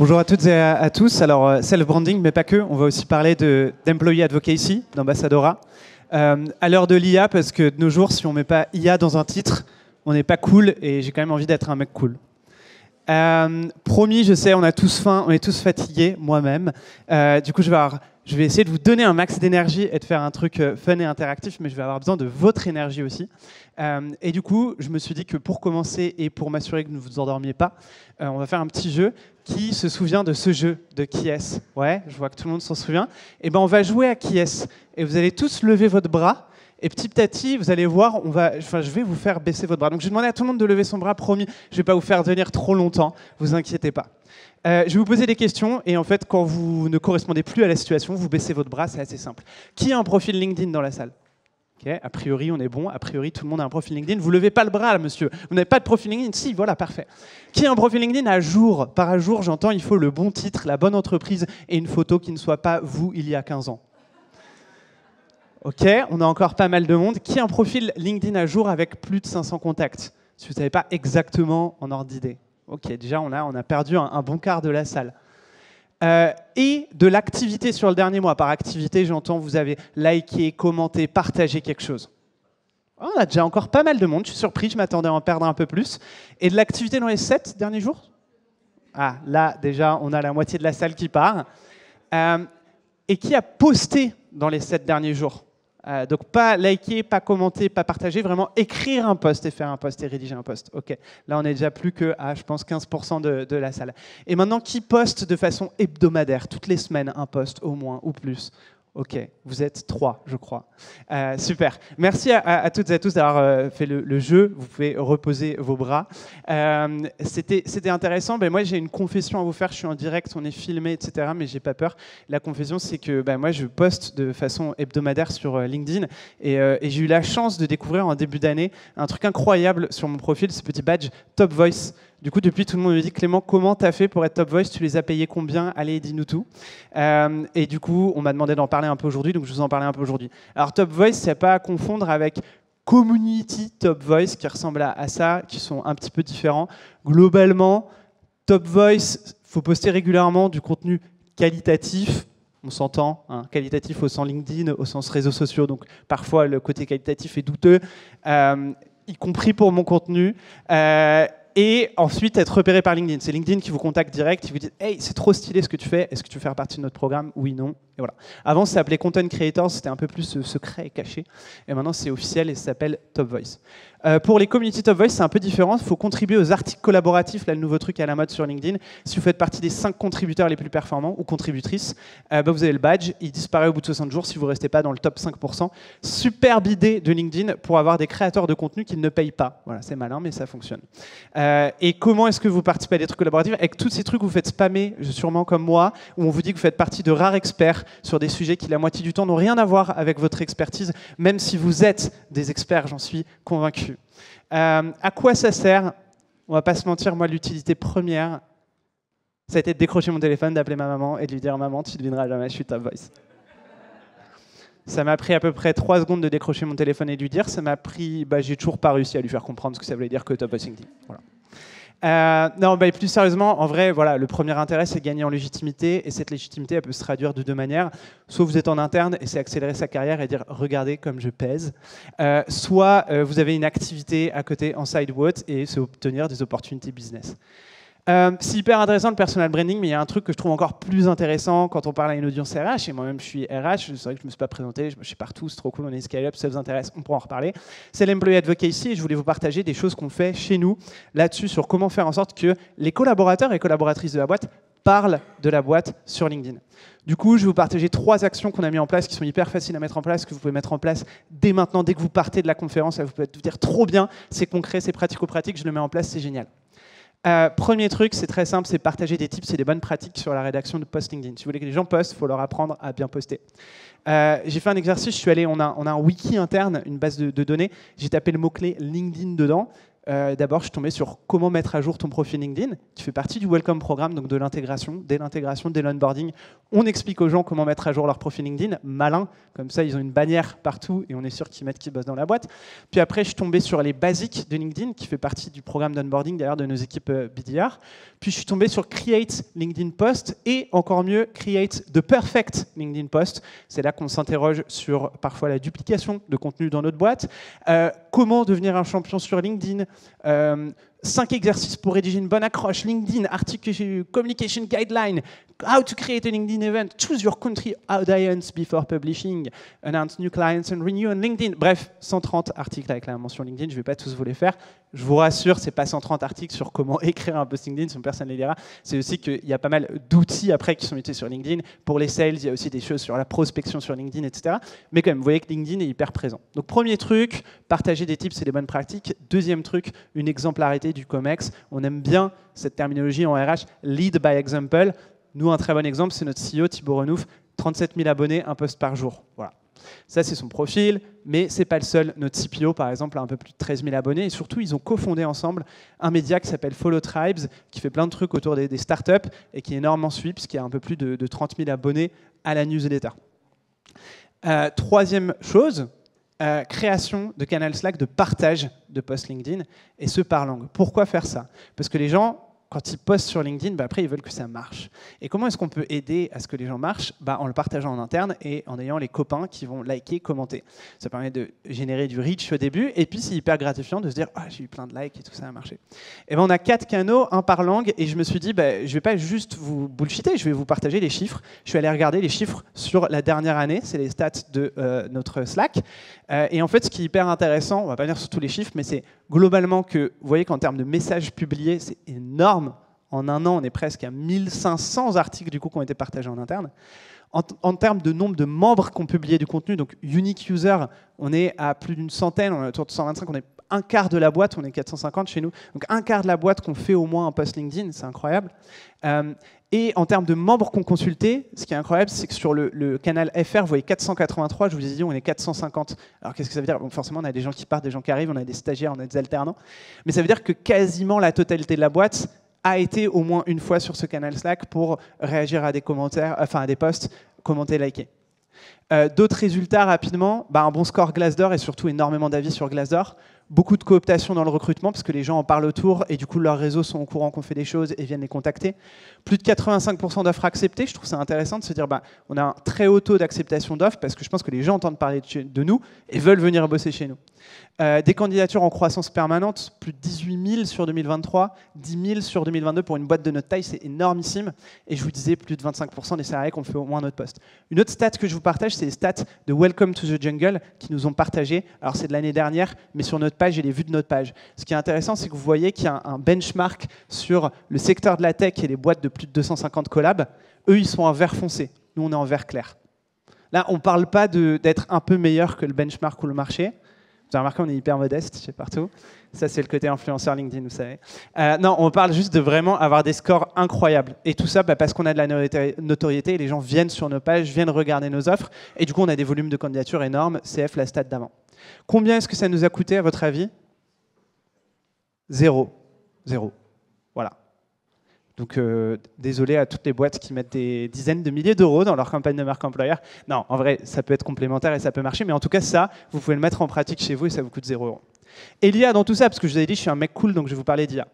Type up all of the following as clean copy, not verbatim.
Bonjour à toutes et à tous. Alors, self-branding, mais pas que. On va aussi parler d'employee advocacy, d'ambassadora. À l'heure de l'IA, parce que de nos jours, si on ne met pas IA dans un titre, on n'est pas cool et j'ai quand même envie d'être un mec cool. Promis, je sais, on a tous faim, on est tous fatigués, moi-même. Du coup, je vais essayer de vous donner un max d'énergie et de faire un truc fun et interactif, mais je vais avoir besoin de votre énergie aussi. Et du coup, je me suis dit que pour commencer et pour m'assurer que vous ne vous endormiez pas, on va faire un petit jeu. Qui se souvient de ce jeu de Qui est-ce? Ouais, je vois que tout le monde s'en souvient. Et ben, on va jouer à Qui est-ce. Et vous allez tous lever votre bras. Et petit à petit, vous allez voir, je vais vous faire baisser votre bras. Donc, je vais demander à tout le monde de lever son bras, promis. Je ne vais pas vous faire tenir trop longtemps. Vous inquiétez pas. Je vais vous poser des questions. Et en fait, quand vous ne correspondez plus à la situation, vous baissez votre bras. C'est assez simple. Qui a un profil LinkedIn dans la salle? Okay. A priori, on est bon. A priori, tout le monde a un profil LinkedIn. Vous ne levez pas le bras, là, monsieur. Vous n'avez pas de profil LinkedIn? Si, voilà, parfait. Qui a un profil LinkedIn à jour? Par à jour, j'entends, il faut le bon titre, la bonne entreprise et une photo qui ne soit pas vous il y a 15 ans. Ok, on a encore pas mal de monde. Qui a un profil LinkedIn à jour avec plus de 500 contacts? Si vous ne savez pas exactement en ordre d'idée. Ok, déjà, on a perdu un bon quart de la salle. Et de l'activité sur le dernier mois. Par activité, j'entends vous avez liké, commenté, partagé quelque chose. Oh, on a déjà encore pas mal de monde. Je suis surpris, je m'attendais à en perdre un peu plus. Et de l'activité dans les 7 derniers jours? Ah, là, déjà, on a la moitié de la salle qui part. Et qui a posté dans les 7 derniers jours? Donc pas liker, pas commenter, pas partager, vraiment écrire un post et faire un post et rédiger un post. Ok, là on est déjà plus que à, je pense, 15% de la salle. Et maintenant, qui poste de façon hebdomadaire, toutes les semaines, un post au moins ou plus? Ok, vous êtes 3, je crois. Super. Merci à toutes et à tous d'avoir fait le jeu. Vous pouvez reposer vos bras. C'était intéressant. Ben, moi, j'ai une confession à vous faire. Je suis en direct, on est filmé, etc. Mais j'ai pas peur. La confession, c'est que moi, je poste de façon hebdomadaire sur LinkedIn. Et j'ai eu la chance de découvrir en début d'année un truc incroyable sur mon profil, ce petit badge Top Voice. Du coup, depuis, tout le monde me dit, Clément, comment tu as fait pour être Top Voice? Tu les as payés combien? Allez, dis-nous tout. Et du coup, on m'a demandé d'en parler un peu aujourd'hui, donc je vous en parler un peu aujourd'hui. Alors, Top Voice, c'est pas à confondre avec Community Top Voice, qui ressemble à ça, qui sont un petit peu différents. Globalement, Top Voice, il faut poster régulièrement du contenu qualitatif. On s'entend, hein, qualitatif au sens LinkedIn, au sens réseaux sociaux, donc parfois le côté qualitatif est douteux, y compris pour mon contenu. Et ensuite être repéré par LinkedIn. C'est LinkedIn qui vous contacte direct, qui vous dit « Hey, c'est trop stylé ce que tu fais, est-ce que tu veux faire partie de notre programme? Oui, non. » Et voilà. Avant, ça s'appelait Content Creators, c'était un peu plus secret et caché. Et maintenant, c'est officiel et ça s'appelle Top Voice. Pour les community Top Voice, c'est un peu différent. Il faut contribuer aux articles collaboratifs, là, le nouveau truc à la mode sur LinkedIn. Si vous faites partie des 5 contributeurs les plus performants ou contributrices, vous avez le badge. Il disparaît au bout de 60 jours si vous ne restez pas dans le top 5%. Superbe idée de LinkedIn pour avoir des créateurs de contenu qui ne payent pas. Voilà, c'est malin, mais ça fonctionne. Et comment est-ce que vous participez à des trucs collaboratifs? Avec tous ces trucs, vous faites spammer, sûrement comme moi, où on vous dit que vous faites partie de rares experts sur des sujets qui, la moitié du temps, n'ont rien à voir avec votre expertise, même si vous êtes des experts, j'en suis convaincu. À quoi ça sert? On va pas se mentir, moi, l'utilité première, ça a été de décrocher mon téléphone, d'appeler ma maman et de lui dire « Maman, tu devineras jamais, je suis Top Voice ». Ça m'a pris à peu près 3 secondes de décrocher mon téléphone et de lui dire. Ça m'a pris, j'ai toujours pas réussi à lui faire comprendre ce que ça voulait dire que Top Voice LinkedIn. Voilà. Non, plus sérieusement, en vrai, voilà, le premier intérêt, c'est gagner en légitimité. Et cette légitimité, elle peut se traduire de 2 manières. Soit vous êtes en interne et c'est accélérer sa carrière et dire « Regardez comme je pèse ». Soit vous avez une activité à côté en side what et c'est obtenir des opportunités business. C'est hyper intéressant le personal branding, mais il y a un truc que je trouve encore plus intéressant quand on parle à une audience RH, et moi-même je suis RH, c'est vrai que je ne me suis pas présenté, je suis partout, c'est trop cool, on est scale-up, ça vous intéresse, on pourra en reparler. C'est l'employee advocacy, et je voulais vous partager des choses qu'on fait chez nous, là-dessus, sur comment faire en sorte que les collaborateurs et collaboratrices de la boîte parlent de la boîte sur LinkedIn. Du coup, je vais vous partager 3 actions qu'on a mis en place, qui sont hyper faciles à mettre en place, que vous pouvez mettre en place dès maintenant, dès que vous partez de la conférence, ça vous peut vous dire trop bien, c'est concret, c'est pratico-pratique, je le mets en place, c'est génial. Premier truc, c'est très simple, c'est partager des tips et des bonnes pratiques sur la rédaction de post LinkedIn. Si vous voulez que les gens postent, il faut leur apprendre à bien poster. J'ai fait un exercice, je suis allé, on a un wiki interne, une base de données, j'ai tapé le mot-clé LinkedIn dedans, D'abord, je suis tombé sur comment mettre à jour ton profil LinkedIn, qui fait partie du Welcome Programme, donc de l'intégration, dès l'onboarding. On explique aux gens comment mettre à jour leur profil LinkedIn, malin, comme ça ils ont une bannière partout et on est sûr qu'ils mettent qu'ils bossent dans la boîte. Puis après, je suis tombé sur les basiques de LinkedIn, qui fait partie du programme d'onboarding d'ailleurs de nos équipes BDR. Puis je suis tombé sur Create LinkedIn Post et encore mieux, Create the Perfect LinkedIn Post. C'est là qu'on s'interroge sur parfois la duplication de contenu dans notre boîte, comment devenir un champion sur LinkedIn, 5 exercices pour rédiger une bonne accroche, LinkedIn, article communication guideline, how to create a LinkedIn event, choose your country audience before publishing, announce new clients and renew on LinkedIn. Bref, 130 articles avec la mention LinkedIn, je ne vais pas tous vous les faire. Je vous rassure, ce n'est pas 130 articles sur comment écrire un post LinkedIn, sinon personne ne les lira. C'est aussi qu'il y a pas mal d'outils après qui sont utilisés sur LinkedIn. Pour les sales, il y a aussi des choses sur la prospection sur LinkedIn, etc. Mais quand même, vous voyez que LinkedIn est hyper présent. Donc premier truc, partager des tips et des bonnes pratiques. Deuxième truc, une exemplarité du COMEX. On aime bien cette terminologie en RH, lead by example. Nous, un très bon exemple, c'est notre CEO Thibaut Renouf, 37 000 abonnés, un post par jour. Voilà. Ça, c'est son profil, mais ce n'est pas le seul. Notre CPO, par exemple, a un peu plus de 13 000 abonnés. Et surtout, ils ont cofondé ensemble un média qui s'appelle Follow Tribes, qui fait plein de trucs autour des startups et qui est énormément suivi, puisqu'il y a un peu plus de 30 000 abonnés à la newsletter. Troisième chose, création de canal Slack de partage de posts LinkedIn, et ce par langue. Pourquoi faire ça? Parce que les gens, quand ils postent sur LinkedIn, après, ils veulent que ça marche. Et comment est-ce qu'on peut aider à ce que les gens marchent? En le partageant en interne et en ayant les copains qui vont liker, commenter. Ça permet de générer du reach au début, et puis c'est hyper gratifiant de se dire « Ah, j'ai eu plein de likes et tout ça a marché ». Et on a 4 canaux, un par langue, et je me suis dit je ne vais pas juste vous bullshiter, je vais vous partager les chiffres. Je suis allé regarder les chiffres sur la dernière année, c'est les stats de notre Slack. Et en fait, ce qui est hyper intéressant, on ne va pas venir sur tous les chiffres, mais c'est globalement que, vous voyez qu'en termes de messages publiés, c'est énorme. En un an, on est presque à 1500 articles du coup, qui ont été partagés en interne. En termes de nombre de membres qui ont publié du contenu, donc unique user, on est à plus d'une centaine, on est autour de 125, on est un quart de la boîte, on est 450 chez nous. Donc un quart de la boîte qu'on fait au moins un post LinkedIn, c'est incroyable. Et en termes de membres qu'on consulté, ce qui est incroyable, c'est que sur le canal FR, vous voyez 483, je vous ai dit, on est 450. Alors qu'est-ce que ça veut dire? Bon, forcément, on a des gens qui partent, des gens qui arrivent, on a des stagiaires, on a des alternants. Mais ça veut dire que quasiment la totalité de la boîte a été au moins une fois sur ce canal Slack pour réagir à des commentaires, enfin à des posts, commenter, liker. D'autres résultats rapidement, un bon score Glassdoor et surtout énormément d'avis sur Glassdoor. Beaucoup de cooptation dans le recrutement parce que les gens en parlent autour et du coup leurs réseaux sont au courant qu'on fait des choses et viennent les contacter. Plus de 85% d'offres acceptées. Je trouve ça intéressant de se dire on a un très haut taux d'acceptation d'offres parce que je pense que les gens entendent parler de nous et veulent venir bosser chez nous. Des candidatures en croissance permanente, plus de 18 000 sur 2023, 10 000 sur 2022 pour une boîte de notre taille, c'est énormissime. Et je vous disais, plus de 25% des salariés qu'on fait au moins notre poste. Une autre stat que je vous partage, c'est les stats de Welcome to the Jungle qui nous ont partagé. Alors c'est de l'année dernière, mais sur notre page et les vues de notre page. Ce qui est intéressant, c'est que vous voyez qu'il y a un benchmark sur le secteur de la tech et les boîtes de plus de 250 collabs. Eux, ils sont en vert foncé. Nous, on est en vert clair. Là, on ne parle pas d'être un peu meilleur que le benchmark ou le marché. Vous avez remarqué, on est hyper modeste chez partout. Ça, c'est le côté influenceur LinkedIn, vous savez. Non, on parle juste de vraiment avoir des scores incroyables. Et tout ça parce qu'on a de la notoriété et les gens viennent sur nos pages, viennent regarder nos offres. Et du coup, on a des volumes de candidatures énormes. CF, la stat d'avant. Combien est-ce que ça nous a coûté, à votre avis? 0. Voilà. Donc, désolé à toutes les boîtes qui mettent des dizaines de milliers d'euros dans leur campagne de marque employeur. Non, en vrai, ça peut être complémentaire et ça peut marcher, mais en tout cas, ça, vous pouvez le mettre en pratique chez vous et ça vous coûte 0 €. Et l'IA dans tout ça, parce que je vous avais dit, je suis un mec cool, donc je vais vous parler d'IA.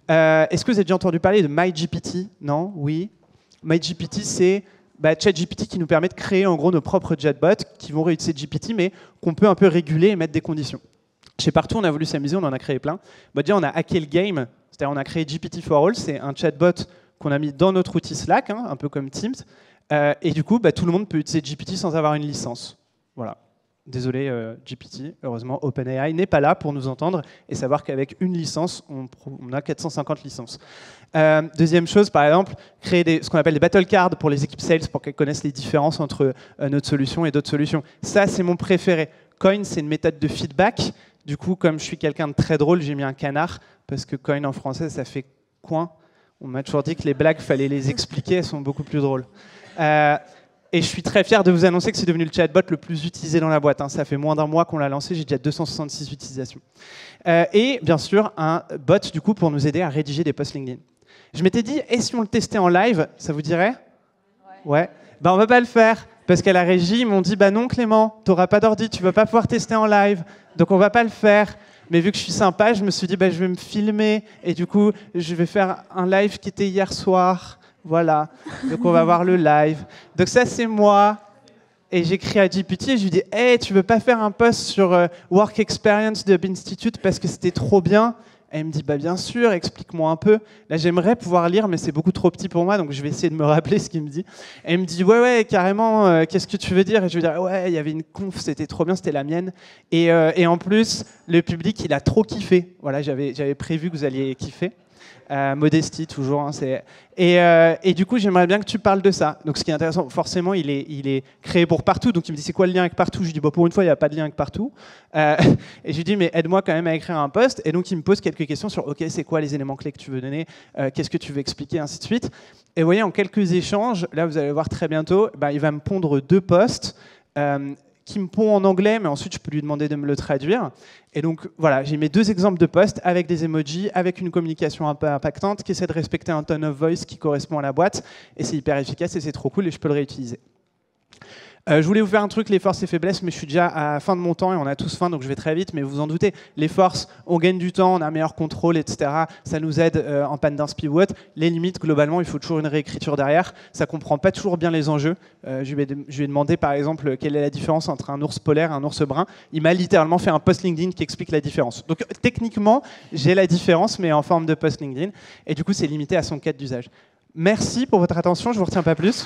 Est-ce que vous avez déjà entendu parler de MyGPT? Non? Oui? MyGPT, c'est ChatGPT qui nous permet de créer en gros nos propres chatbots qui vont réutiliser GPT, mais qu'on peut un peu réguler et mettre des conditions. Chez Partout, on a voulu s'amuser, on en a créé plein. Déjà, on a hacké le game. C'est-à-dire on a créé GPT for All, c'est un chatbot qu'on a mis dans notre outil Slack, un peu comme Teams. Et du coup, tout le monde peut utiliser GPT sans avoir une licence. Voilà. Désolé GPT, heureusement OpenAI n'est pas là pour nous entendre et savoir qu'avec une licence, on a 450 licences. Deuxième chose, par exemple, créer ce qu'on appelle des battle cards pour les équipes sales pour qu'elles connaissent les différences entre notre solution et d'autres solutions. Ça, c'est mon préféré. Coin, c'est une méthode de feedback. Du coup, comme je suis quelqu'un de très drôle, j'ai mis un canard, parce que coin en français, ça fait coin. On m'a toujours dit que les blagues, il fallait les expliquer, elles sont beaucoup plus drôles. Et je suis très fier de vous annoncer que c'est devenu le chatbot le plus utilisé dans la boîte. Hein. Ça fait moins d'1 mois qu'on l'a lancé, j'ai déjà 266 utilisations. Et bien sûr, un bot du coup pour nous aider à rédiger des posts LinkedIn. Je m'étais dit, et si on le testait en live, ça vous dirait? Ouais. Ben, on va pas le faire, parce qu'à la régie, ils m'ont dit, bah non Clément, t'auras pas d'ordi, tu vas pas pouvoir tester en live, donc on va pas le faire. Mais vu que je suis sympa, je me suis dit, bah, je vais me filmer, et du coup, je vais faire un live qui était hier soir. Voilà, donc on va voir le live. Donc ça, c'est moi. Et j'écris à GPT et je lui dis, hey, tu veux pas faire un post sur Work Experience de Hub Institute parce que c'était trop bien? Et elle me dit, bah bien sûr, explique-moi un peu. Là, j'aimerais pouvoir lire, mais c'est beaucoup trop petit pour moi, donc je vais essayer de me rappeler ce qu'il me dit. Et elle me dit, ouais, carrément, qu'est-ce que tu veux dire? Et je vais dire, ouais, il y avait une conf, c'était trop bien, c'était la mienne. Et en plus, le public, il a trop kiffé. Voilà, j'avais prévu que vous alliez kiffer. Modestie toujours. Hein, et du coup, j'aimerais bien que tu parles de ça. Donc, ce qui est intéressant, forcément, il est créé pour partout. Donc, il me dit, c'est quoi le lien avec partout? Je lui dis, bah, pour une fois, il n'y a pas de lien avec partout. Et je lui dis, mais aide-moi quand même à écrire un post. Et donc, il me pose quelques questions sur, OK, c'est quoi les éléments clés que tu veux donner? Qu'est-ce que tu veux expliquer? Ainsi de suite. Et vous voyez, en quelques échanges, là, vous allez voir très bientôt, bah, il va me pondre 2 posts qui me pond en anglais, mais ensuite je peux lui demander de me le traduire. Et donc voilà, j'ai mes 2 exemples de posts avec des emojis, avec une communication un peu impactante qui essaie de respecter un tone of voice qui correspond à la boîte. Et c'est hyper efficace et c'est trop cool et je peux le réutiliser. Je voulais vous faire un truc, les forces et faiblesses, mais je suis déjà à la fin de mon temps et on a tous faim, donc je vais très vite, mais vous en doutez, les forces, on gagne du temps, on a un meilleur contrôle, etc. Ça nous aide en panne d'inspi ou autre. Les limites, globalement, il faut toujours une réécriture derrière. Ça ne comprend pas toujours bien les enjeux. Je lui ai demandé, par exemple, quelle est la différence entre un ours polaire et un ours brun. Il m'a littéralement fait un post LinkedIn qui explique la différence. Donc techniquement, j'ai la différence, mais en forme de post LinkedIn. Et du coup, c'est limité à son cas d'usage. Merci pour votre attention, je ne vous retiens pas plus.